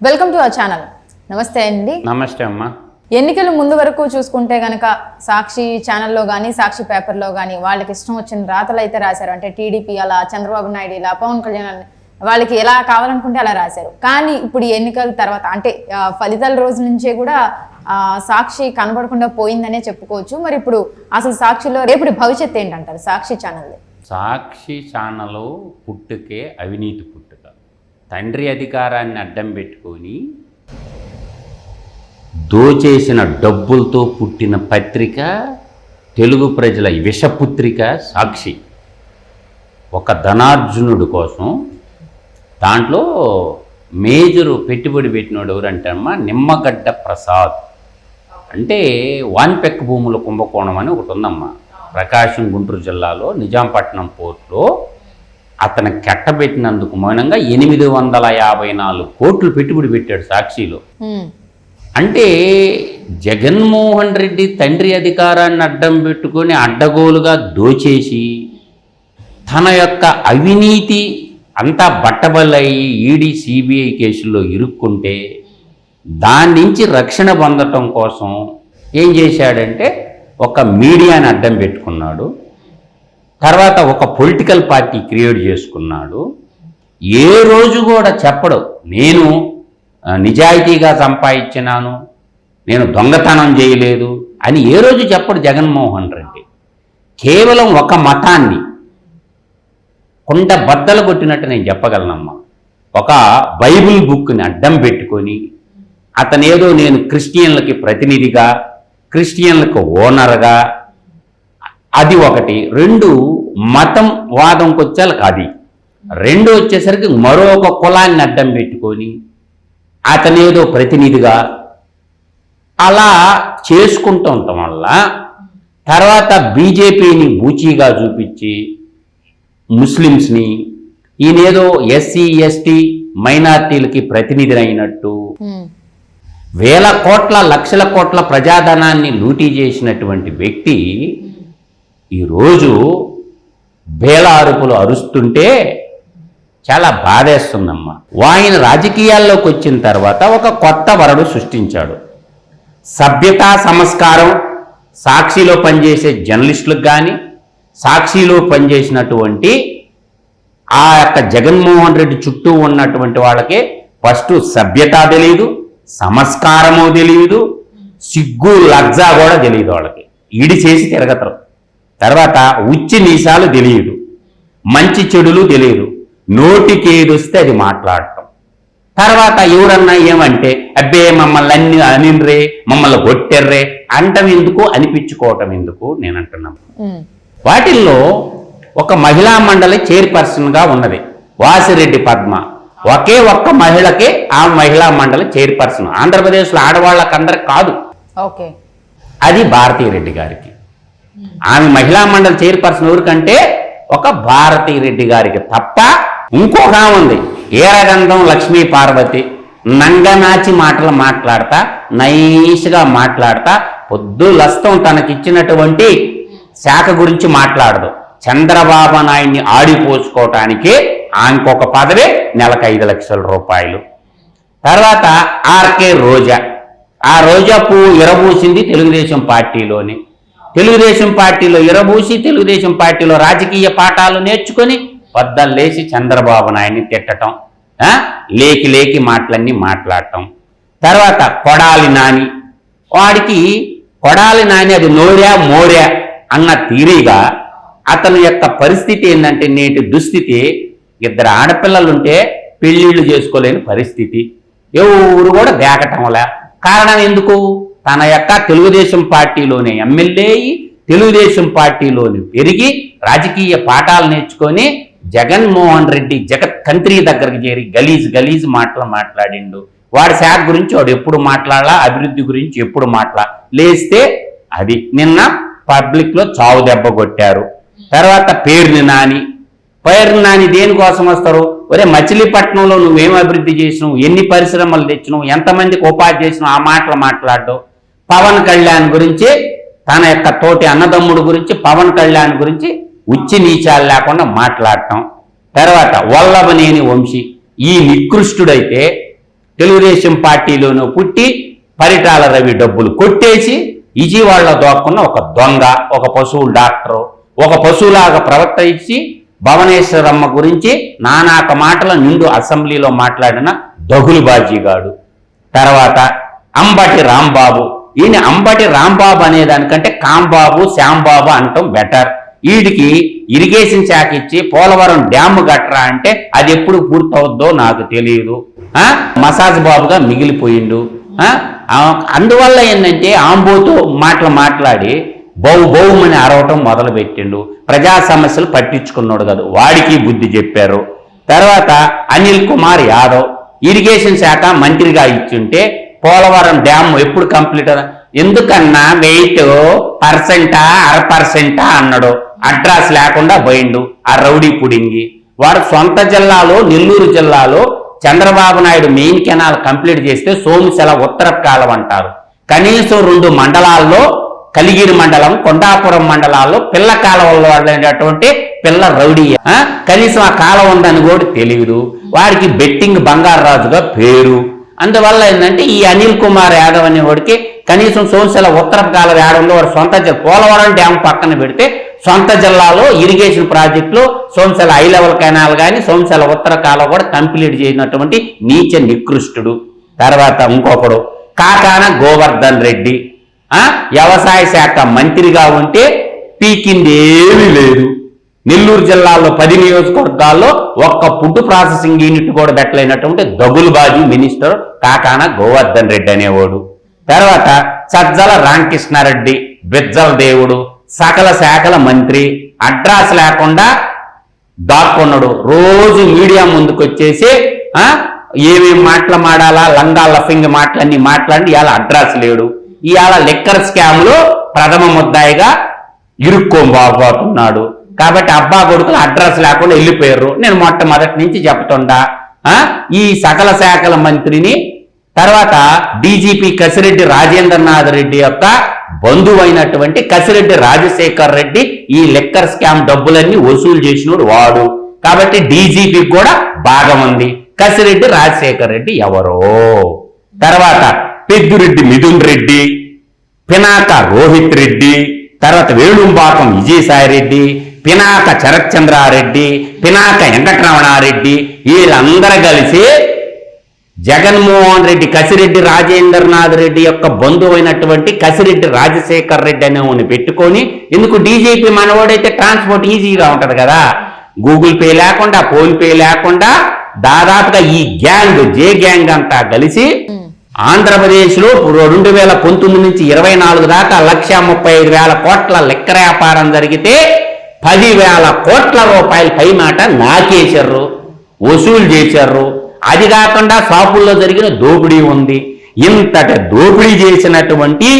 Welcome to our channel. నమస్తే అండి. నమస్తే అమ్మా. ఎన్నికల ముందు వరకు చూసుకుంటే గనక సాక్షి ఛానల్లో కానీ సాక్షి పేపర్లో కానీ వాళ్ళకి ఇష్టం వచ్చిన రాతలు అయితే రాశారు. అంటే టీడీపీ అలా, చంద్రబాబు నాయుడు ఇలా, పవన్ కళ్యాణ్ వాళ్ళకి ఎలా కావాలనుకుంటే అలా రాశారు. కానీ ఇప్పుడు ఎన్నికల తర్వాత అంటే ఫలితాల రోజు నుంచే కూడా సాక్షి కనబడకుండా పోయిందనే చెప్పుకోవచ్చు. మరి ఇప్పుడు అసలు సాక్షిలో రేపు భవిష్యత్తు ఏంటంటారు సాక్షి ఛానల్? సాక్షి ఛానల్ పుట్టుకే అవినీతి పుట్టుక. తండ్రి అధికారాన్ని అడ్డం పెట్టుకొని దోచేసిన డబ్బులతో పుట్టిన పత్రిక, తెలుగు ప్రజల విషపుత్రిక సాక్షి. ఒక ధనార్జునుడు కోసం దాంట్లో మేజరు పెట్టుబడి పెట్టినోడు ఎవరంటమ్మా, నిమ్మగడ్డ ప్రసాద్. అంటే వాన్పెక్ భూముల కుంభకోణం అని ఒకటి ఉందమ్మా, ప్రకాశం గుంటూరు జిల్లాలో నిజాంపట్నం పోర్టులో. అతను కట్టబెట్టినందుకు మౌనంగా 854 కోట్లు పెట్టుబడి పెట్టాడు సాక్షిలో. అంటే జగన్మోహన్ రెడ్డి తండ్రి అధికారాన్ని అడ్డం పెట్టుకొని అడ్డగోలుగా దోచేసి తన యొక్క అవినీతి అంతా బట్టబలయ్యి ఈడీ సిబిఐ కేసుల్లో ఇరుక్కుంటే దాని నుంచి రక్షణ పొందటం కోసం ఏం చేశాడంటే ఒక మీడియాని అడ్డం పెట్టుకున్నాడు. తర్వాత ఒక పొలిటికల్ పార్టీ క్రియేట్ చేసుకున్నాడు. ఏ రోజు కూడా చెప్పడు నేను నిజాయితీగా సంపాదించినాను, నేను దొంగతనం చేయలేదు అని ఏ రోజు చెప్పడు జగన్మోహన్ రెడ్డి. కేవలం ఒక మతాన్ని కొండ బద్దలు కొట్టినట్టు నేను చెప్పగలనమ్మా. ఒక బైబిల్ బుక్ని అడ్డం పెట్టుకొని అతనేదో నేను క్రిస్టియన్లకి ప్రతినిధిగా, క్రిస్టియన్లకు ఓనర్గా, అది ఒకటి. రెండు, మతం వాదంకి వచ్చేలకు అది. రెండు వచ్చేసరికి మరొక కులాన్ని అడ్డం పెట్టుకొని అతనేదో ప్రతినిధిగా అలా చేసుకుంటూ ఉండటం వల్ల తర్వాత బీజేపీని బూచీగా చూపించి ముస్లిమ్స్ని ఈయనేదో ఎస్సీ ఎస్టీ మైనార్టీలకి ప్రతినిధి అయినట్టు వేల కోట్ల లక్షల కోట్ల ప్రజాధనాన్ని లూటీ చేసినటువంటి వ్యక్తి ఈరోజు బేల అరుపులు అరుస్తుంటే చాలా బాధేస్తుందమ్మా. ఆయన రాజకీయాల్లోకి వచ్చిన తర్వాత ఒక కొత్త వరడు సృష్టించాడు. సభ్యతా సంస్కారం సాక్షిలో పనిచేసే జర్నలిస్టులకు కానీ, సాక్షిలో పనిచేసినటువంటి ఆ యొక్క జగన్మోహన్ రెడ్డి చుట్టూ ఉన్నటువంటి వాళ్ళకి ఫస్ట్ సభ్యత తెలియదు, సంస్కారము తెలియదు, సిగ్గు లజ్జా కూడా తెలియదు వాళ్ళకి. ఈడి చేసి తిరగతరు. తర్వాత ఉచ్చి నీసాలు తెలియదు, మంచి చెడులు తెలియదు, నోటికి ఏదొస్తే అది మాట్లాడటం. తర్వాత ఎవరన్నా ఏమంటే అబ్బే మమ్మల్ని అన్ని అనిన్రే, మమ్మల్ని కొట్టెర్రే అంటం ఎందుకు, అనిపించుకోవటం ఎందుకు నేను అంటున్నాను. వాటిల్లో ఒక మహిళా మండలి చైర్పర్సన్గా ఉన్నది వాసిరెడ్డి పద్మ. ఒకే ఒక్క మహిళకే ఆ మహిళా మండలి చైర్పర్సన్. ఆంధ్రప్రదేశ్లో ఆడవాళ్ళకందరికి కాదు, అది భారతీరెడ్డి గారికి. ఆమె మహిళా మండలి చైర్పర్సన్ ఎవరికంటే ఒక భారతీరెడ్డి గారికి తప్ప. ఇంకొక ఉంది ఏరగంధం లక్ష్మీ పార్వతి. నంగనాచి మాటలు మాట్లాడతా, నైస్గా మాట్లాడతా, పొద్దులస్తం తనకిచ్చినటువంటి శాఖ గురించి మాట్లాడదు. చంద్రబాబు నాయుడిని ఆడిపోసుకోవటానికి ఆమెకొక పదవి, నెలకు 5 లక్షల రూపాయలు. తర్వాత ఆర్కే రోజా. ఆ రోజా పువ్వు ఇరబూసింది తెలుగుదేశం పార్టీలోని. తెలుగుదేశం పార్టీలో ఇరబూసి తెలుగుదేశం పార్టీలో రాజకీయ పాఠాలు నేర్చుకొని వద్దలు లేచి చంద్రబాబు నాయుడిని తిట్టడం, లేకి మాటలన్నీ మాట్లాడటం. తర్వాత కొడాలి నాని. వాడికి కొడాలి నాని అది నోరా మోరా అన్న తీరిగా అతని యొక్క పరిస్థితి ఏంటంటే, నేటి దుస్థితి 2 ఆడపిల్లలుంటే పెళ్ళిళ్ళు చేసుకోలేని పరిస్థితి. ఎవరు కూడా దేకటం వల్ల. కారణం ఎందుకు? తన యొక్క తెలుగుదేశం పార్టీలోనే ఎమ్మెల్యే, తెలుగుదేశం పార్టీలోని పెరిగి రాజకీయ పాఠాలు నేర్చుకొని జగన్మోహన్ రెడ్డి జగత్ కంత్రి దగ్గరికి చేరి గలీజ్ మాటలు మాట్లాడిండు. వాడి శాఖ గురించి వాడు ఎప్పుడు మాట్లాడాలా, అభివృద్ధి గురించి ఎప్పుడు లేస్తే అది నిన్న పబ్లిక్లో చావు దెబ్బ కొట్టారు. తర్వాత పేరుని నాని దేనికోసం వస్తారు? ఒరే మచిలీపట్నంలో నువ్వేం అభివృద్ధి చేసినావు, ఎన్ని పరిశ్రమలు తెచ్చినావు, ఎంతమందికి ఉపాధి చేసినావు, ఆ మాటలు మాట్లాడడం. పవన్ కళ్యాణ్ గురించి, తన యొక్క తోటి అన్నదమ్ముడు గురించి, పవన్ కళ్యాణ్ గురించి ఉచ్చి నీచాలు లేకుండా మాట్లాడటం. తర్వాత వల్లభనేని వంశీ ఈ నికృష్టుడైతే తెలుగుదేశం పార్టీలోనూ పుట్టి పరిటాల రవి డబ్బులు కొట్టేసి విజయవాడలో దోక్కున్న ఒక దొంగ, ఒక పశువుల డాక్టరు, ఒక పశువులాగా ప్రవర్తించి భువనేశ్వరమ్మ గురించి నానాక మాటల నిండు అసెంబ్లీలో మాట్లాడిన దగులుబాజీగాడు. తర్వాత అంబటి రాంబాబు. ఈయన అంబటి రాంబాబు అనే దానికంటే కాంబాబు, శ్యాంబాబు అనటం బెటర్. వీడికి ఇరిగేషన్ శాఖ ఇచ్చి పోలవరం డ్యామ్ కట్టరా అంటే అది ఎప్పుడు పూర్తవుద్దో నాకు తెలియదు. మసాజ్ బాబుగా మిగిలిపోయిండు. అందువల్ల ఏంటంటే ఆంబోతో మాట్లాడి బౌమని అరవటం మొదలుపెట్టిండు. ప్రజా సమస్యలు పట్టించుకున్నాడు కదా, వాడికి బుద్ధి చెప్పారు. తర్వాత అనిల్ కుమార్ యాదవ్ ఇరిగేషన్ శాఖ మంత్రిగా ఇచ్చుంటే పోలవరం డ్యామ్ ఎప్పుడు కంప్లీట్ ఎందుకన్నా 8% 1/2% అన్నాడు. అడ్రస్ లేకుండా పోయిండు ఆ రౌడీ పుడింగి. వాడు సొంత జిల్లాలో నెల్లూరు జిల్లాలో Chandrababu Naidu main canal complete చేస్తే సోమశిల ఉత్తర కాలం అంటారు. కనీసం 2 మండలాల్లో కలిగిరి మండలం, కొండాపురం మండలాల్లో పిల్ల కాలువల్లో వాడేటటువంటి పిల్ల రౌడీ. కనీసం ఆ కాలం ఉందని కూడా తెలియదు. వాడికి బెట్టింగ్ బంగారాజుగా పేరు. అందువల్ల ఏంటంటే ఈ అనిల్ కుమార్ యాదవ్ అనే వాడికి కనీసం సోమశిల ఉత్తర కాలం వేయడంలో వాడు సొంత పోలవరం డ్యామ్ పక్కన పెడితే సొంత జిల్లాలో ఇరిగేషన్ ప్రాజెక్టులో సోమశిల హై లెవెల్ కెనాల్ కానీ సోమశిల ఉత్తర కాలం కూడా కంప్లీట్ చేసినటువంటి నీచ నికృష్టుడు. తర్వాత ఇంకొకడు కాకాన గోవర్ధన్ రెడ్డి. వ్యవసాయ శాఖ మంత్రిగా ఉంటే పీకింది ఏమీ లేదు. నెల్లూరు జిల్లాలో 10 నియోజకవర్గాల్లో ఒక్క ఫుడ్ ప్రాసెసింగ్ యూనిట్ కూడా పెట్టలేనటువంటి దగులుబాజీ మినిస్టర్ కాకాన గోవర్ధన్ రెడ్డి అనేవాడు. తర్వాత సజ్జల రామకృష్ణారెడ్డి బిజ్జల దేవుడు, సకల శాఖల మంత్రి, అడ్రస్ లేకుండా దాక్కున్నాడు. రోజు మీడియా ముందుకు వచ్చేసి ఏమేమి మాటలు మాడాలా, లంగా లఫింగ్ మాటలన్నీ మాట్లాడి ఇవాళ అడ్రస్ లేడు. ఇవాళ లిక్కర్ స్కామ్ లో ప్రథమ ముద్దాయిగా ఇరుక్కోబోతున్నాడు. కాబట్టి అబ్బా కొడుకులు అడ్రస్ లేకుండా వెళ్ళిపోయారు. నేను మొట్టమొదటి నుంచి చెప్తుండా ఈ సకల శాఖల మంత్రిని. తర్వాత డీజీపీ కసిరెడ్డి రాజేంద్రనాథ్ రెడ్డి యొక్క బంధువైనటువంటి కసిరెడ్డి రాజశేఖర్ రెడ్డి ఈ లిక్కర్ స్కామ్ డబ్బులన్నీ వసూలు చేసినోడు వాడు. కాబట్టి డీజీపీకి కూడా భాగం ఉంది. కసిరెడ్డి రాజశేఖర్ రెడ్డి ఎవరో. తర్వాత పెద్దిరెడ్డి మిథున్ రెడ్డి, పినాక రోహిత్ రెడ్డి, తర్వాత వేణుంబాకం విజయసాయి రెడ్డి, పినాక శరత్చంద్రారెడ్డి, పినాక వెంకటరమణారెడ్డి, వీళ్ళందరూ కలిసి జగన్మోహన్ రెడ్డి కసిరెడ్డి రాజేంద్రనాథ్ రెడ్డి యొక్క బంధువైనటువంటి కసిరెడ్డి రాజశేఖర్ రెడ్డి అనేవాడిని పెట్టుకొని, ఎందుకు డీజీపీ మనవాడైతే ట్రాన్స్పోర్ట్ ఈజీగా ఉంటది కదా, గూగుల్ పే లేకుండా ఫోన్ పే లేకుండా దాదాపుగా ఈ గ్యాంగ్ జే గ్యాంగ్ అంతా కలిసి ఆంధ్రప్రదేశ్ లో 2019 నుంచి 24 దాకా 1,35,000 కోట్ల లెక్కర వ్యాపారం జరిగితే 10,000 కోట్ల రూపాయల పై మాట నాకేశారు, వసూలు చేశారు. అది కాకుండా షాపుల్లో జరిగిన దోపిడీ ఉంది. ఇంతటి దోపిడీ చేసినటువంటి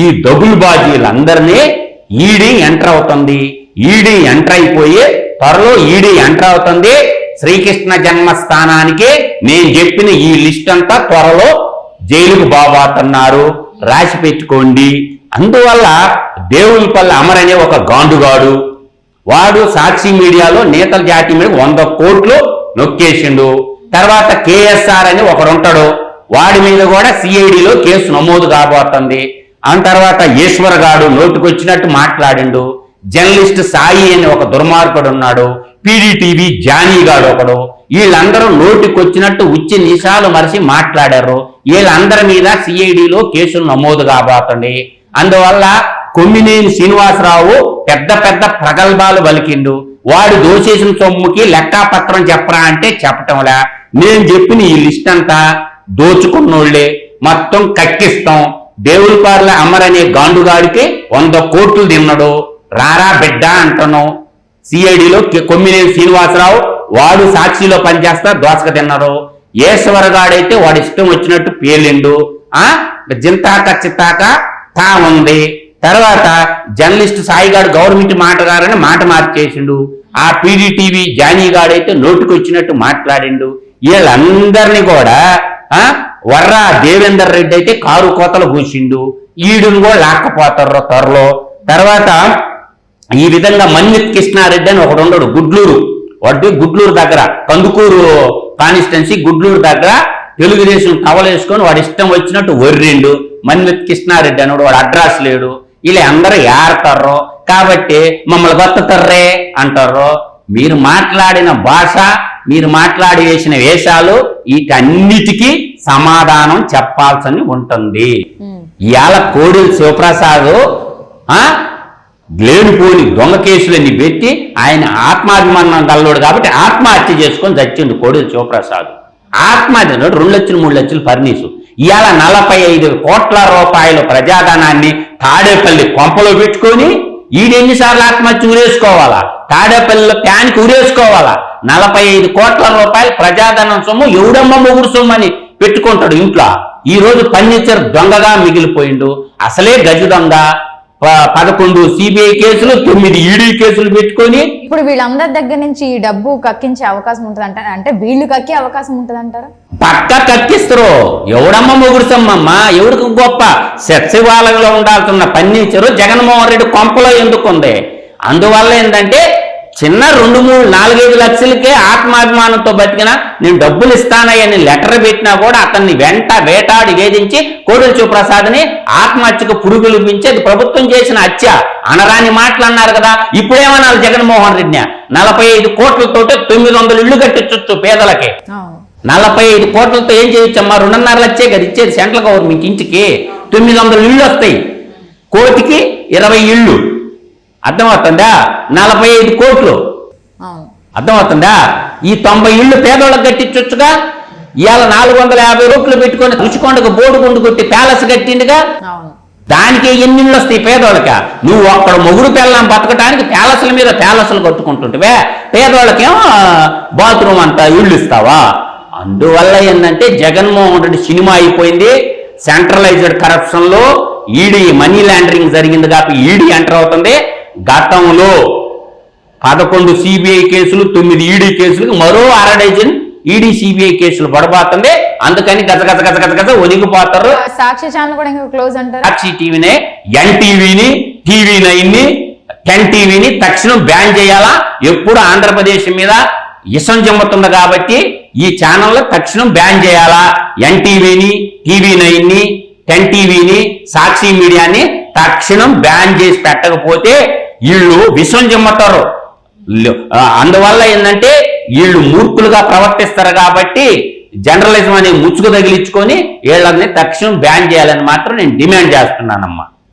ఈ దగులుబాజీలందరినీ ఈడీ ఎంటర్ అవుతుంది. ఈడీ ఎంటర్ అయిపోయి త్వరలో ఈడీ ఎంటర్ అవుతుంది. శ్రీకృష్ణ జన్మస్థానానికి నేను చెప్పిన ఈ లిస్ట్ అంతా త్వరలో జైలుకు బాబాతున్నారు, రాసి పెట్టుకోండి. అందువల్ల దేవులపల్లి అమర్ అనే ఒక గాండుగాడు, వాడు సాక్షి మీడియాలో నేతల జాతి మీద 100 కోట్లు నొక్కేసిండు. తర్వాత కేఎస్ఆర్ అని ఒకడుంటాడు, వాడి మీద కూడా సిఐడిలో కేసు నమోదు కాబోతుంది. ఆ తర్వాత ఈశ్వర్ గాడు నోటుకొచ్చినట్టు మాట్లాడిండు. జర్నలిస్ట్ సాయి అని ఒక దుర్మార్గుడు ఉన్నాడు. పీడీటీవీ జానీగాడు ఒకడు. వీళ్ళందరూ నోటికొచ్చినట్టు ఉచ్చి నిషాలు మరిచి మాట్లాడారు. వీళ్ళందరి మీద సిఐడిలో కేసులు నమోదు కాబోతుంది. అందువల్ల కొమ్మినేని శ్రీనివాసరావు పెద్ద పెద్ద ప్రగల్భాలు పలికిండు. వాడు దోషేసిన సొమ్ముకి లెక్కాపత్రం చెప్పరా అంటే చెప్పటంలా. నేను చెప్పిన ఈ లిస్ట్ అంతా దోచుకున్నోళ్లే, మొత్తం కక్కిస్తాం. దేవులపార్ల అమర్ అనే గాండుగాడికి 100 కోట్లు తిన్నాడు. రారా బిడ్డ అంటున్నాం. సిఐడిలో కొమ్మినేని శ్రీనివాసరావు వాడు సాక్షిలో పనిచేస్తా దోసక తిన్నారు. ఈశ్వర్ గాడైతే వాడు ఇష్టం వచ్చినట్టు పేలిండు. జింతాక చిత్తాక తా ఉంది. తర్వాత జర్నలిస్ట్ సాయిగాడు గవర్నమెంట్ మాటగారని మాట మార్చేసిండు. ఆ పీడీటీవీ జానీగాడైతే నోటుకొచ్చినట్టు మాట్లాడిండు. వీళ్ళందరినీ కూడా వర్రా దేవేందర్ రెడ్డి అయితే కారు కోతలు కూసిండు. ఈడును కూడా లాక్కపోతారు త్వరలో. తర్వాత ఈ విధంగా మన్నిత్ కృష్ణారెడ్డి అని ఒకడు ఉండడు, గుడ్లూరు, వాడు గుడ్లూరు దగ్గర కందుకూరు కాన్స్టిట్యున్సీ గుడ్లూరు దగ్గర తెలుగుదేశం టవల్ వేసుకొని వాడు ఇష్టం వచ్చినట్టు వర్రిండు. మన్విత్ కృష్ణారెడ్డి అన్నాడు, వాడు అడ్రస్ లేడు. ఇలా అందరూ ఏడతారు కాబట్టి మమ్మల్ని బతుకుతారే అంటారు. మీరు మాట్లాడిన భాష, మీరు మాట్లాడి వేసిన వేషాలు వీటన్నిటికీ సమాధానం చెప్పాల్సి ఉంటుంది. ఇవాళ కోడెల శివప్రసాద్ లేనిపోని దొంగ కేసులన్నీ పెట్టి ఆయన ఆత్మాభిమానం గల్లోడు కాబట్టి ఆత్మహత్య చేసుకొని చచ్చిండు కోడెల శివప్రసాద్. ఆత్మహత్య 2 లక్షలు 3 లక్షలు ఫర్నీసు. ఇవాళ 45 కోట్ల రూపాయల ప్రజాధనాన్ని తాడేపల్లి కొంపలో పెట్టుకొని ఈడెన్నిసార్లు ఆత్మహత్య ఉరేసుకోవాలా? తాడేపల్లిలో ప్యాన్కి ఉరేసుకోవాలా? 45 కోట్ల రూపాయల ప్రజాధనం సొమ్ము ఎవడమ్మ మొగుడు సొమ్ము అని పెట్టుకుంటాడు ఇంట్లో. ఈ రోజు ఫర్నిచర్ దొంగగా మిగిలిపోయిండు. అసలే గజ దొంగ. 11 సిబిఐ కేసులు, 9 ఈడీ కేసులు పెట్టుకొని ఇప్పుడు వీళ్ళందరి దగ్గర నుంచి ఈ డబ్బు కక్కించే అవకాశం ఉంటుంది అంటారా? అంటే వీళ్ళు కక్కే అవకాశం ఉంటుంది అంటారా? పక్క కక్కిస్తారు. ఎవడమ్మ మొగుడు సొమ్మమ్మ, ఎవరికి గొప్ప? సచివాలయంలో ఉండాల్సిన ఫర్నిచరు జగన్మోహన్ రెడ్డి కొంపలో ఎందుకుంది? అందువల్ల ఏంటంటే చిన్న 2, 3, 4, 5 లక్షలకే ఆత్మాభిమానంతో బతికిన నేను డబ్బులు ఇస్తానని లెటర్ పెట్టినా కూడా అతన్ని వేటాడి వేధించి కోడెల శివప్రసాద్ని ఆత్మహత్యకు పురుగులు పెంచి అది ప్రభుత్వం చేసిన హత్య. అనరాని మాటలు అన్నారు కదా. ఇప్పుడేమన్నారు జగన్మోహన్ రెడ్డిని? 45 కోట్లతోటి 900 ఇళ్లు కట్టించొచ్చు పేదలకి. 45 కోట్లతో ఏం చేయొచ్చమ్మా? 2.5 లక్షే కదా ఇచ్చేది సెంట్రల్ గవర్నమెంట్. ఇంటికి 900 ఇళ్ళు వస్తాయి. కోటికి 20 ఇళ్ళు. అర్థమవుతుందా? 45 కోట్లు. అర్థమవుతుందా? ఈ 90 ఇళ్ళు పేదోళ్ళకి కట్టించొచ్చుగా. ఇవాళ 450 రూపాయలు పెట్టుకొని రుచికొండకు బోర్డు కొట్టి ప్యాలెస్ కట్టిండుగా. దానికి ఎన్ని ఇళ్ళు వస్తాయి పేదోళ్ళక? నువ్వు అక్కడ మొగుడు పిల్లం బతకడానికి ప్యాలెస్ల మీద ప్యాలెస్లు కట్టుకుంటుంటే పేదోళ్ళకేమో బాత్రూమ్ అంతా ఇళ్ళు ఇస్తావా? అందువల్ల ఏంటంటే జగన్మోహన్ రెడ్డి సినిమా అయిపోయింది. సెంట్రలైజ్డ్ కరప్షన్ లో ఈడీ మనీ లాండరింగ్ జరిగింది కాబట్టి ఈడీ ఎంటర్ అవుతుంది. గతంలో 11 సిబిఐ కేసులు, 9 ఈడీ కేసులకు మరో 6 డజన్ ఈడీ సిబిఐ కేసులు పడబోతుంది. అందుకని గజ ఒనిగిపోతారు. సాక్షి ఛానల్ కూడా ఇంకా క్లోజ్ అంటారు. సాక్షి టీవీనే, ఎన్టీవీని, టీవీ9ని, 10 టీవీని తక్షణం బ్యాన్ చేయాలా? ఎప్పుడు ఆంధ్రప్రదేశ్ మీద ఇసం జమ్ముతుంది కాబట్టి ఈ ఛానల్ తక్షణం బ్యాన్ చేయాలా? ఎన్టీవీని, టీవీ9ని, 10 టీవీని, సాక్షి మీడియాని తక్షణం బ్యాన్ చేసి పెట్టకపోతే వీళ్ళు విషం జమ్ముతారు. అందువల్ల ఏంటంటే వీళ్ళు మూర్ఖులుగా ప్రవర్తిస్తారు కాబట్టి జర్నలిజం అనే ముచ్చుకు తగిలించుకొని వీళ్ళని తక్షణం బ్యాన్ చేయాలని మాత్రం నేను డిమాండ్ చేస్తున్నానమ్మా.